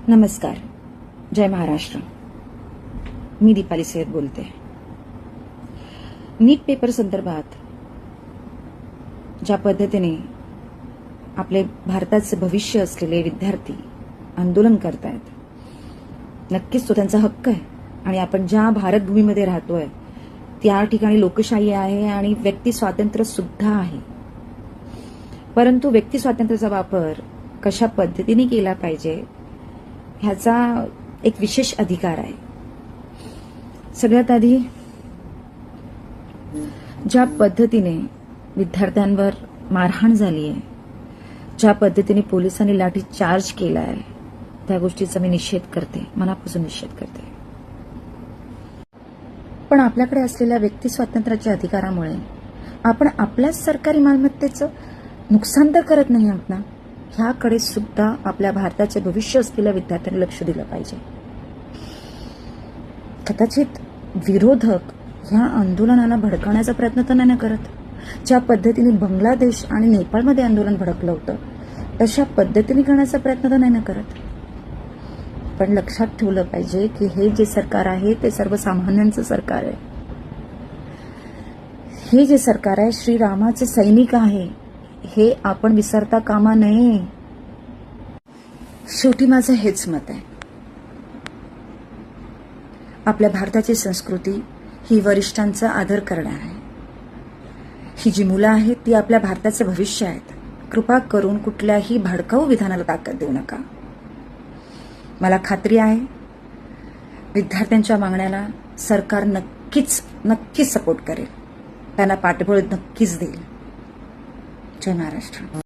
नमस्कार. जय महाराष्ट्र. मी दीपाली सय्यद बोलते. नीट पेपर संदर्भात ज्या पद्धतीने आपले भारताचे भविष्य असलेले विद्यार्थी आंदोलन करतायत, नक्कीच तो त्यांचा हक्क आहे. आणि आपण ज्या भारतभूमीमध्ये राहतोय त्या ठिकाणी लोकशाही आहे आणि व्यक्ती स्वातंत्र्य सुद्धा आहे. परंतु व्यक्ती स्वातंत्र्याचा वापर कशा पद्धतीने केला पाहिजे ह्याचा एक विशेष अधिकार आहे. सगळ्यात आधी ज्या पद्धतीने विद्यार्थ्यांवर मारहाण झाली आहे, ज्या पद्धतीने पोलिसांनी लाठी चार्ज केला आहे, त्या गोष्टीचा मी निषेध करते, मनापासून निषेध करते. पण आपल्याकडे असलेल्या व्यक्ती स्वातंत्र्याच्या अधिकारामुळे आपण आपल्याच सरकारी मालमत्तेचं नुकसान तर करत नाही आहोत ना, ह्याकडे सुद्धा आपल्या भारताचे भविष्य असलेल्या विद्यार्थ्यांनी लक्ष दिलं पाहिजे. कदाचित विरोधक ह्या आंदोलनाला भडकवण्याचा प्रयत्न तर नाही करत. ज्या पद्धतीने बांगलादेश आणि नेपाळमध्ये आंदोलन भडकलं होतं तशा पद्धतीने करण्याचा प्रयत्न तर नाही करत. पण लक्षात ठेवलं पाहिजे की हे जे सरकार आहे ते सर्वसामान्यांचं सरकार आहे. हे जे सरकार आहे श्रीरामाचे सैनिक आहे, हे आपण विसरता कामा नये. शेवटी माझं हेच मत आहे, आपल्या भारताची संस्कृती ही वरिष्ठांचा आदर करणं आहे. ही जी मुलं आहेत ती आपल्या भारताचे भविष्य आहेत. कृपा करून कुठल्याही भडकाऊ विधानाला ताकद देऊ नका. मला खात्री आहे विद्यार्थ्यांच्या मागण्याला सरकार नक्कीच सपोर्ट करेल, त्यांना पाठबळ नक्कीच देईल. जय महाराष्ट्र.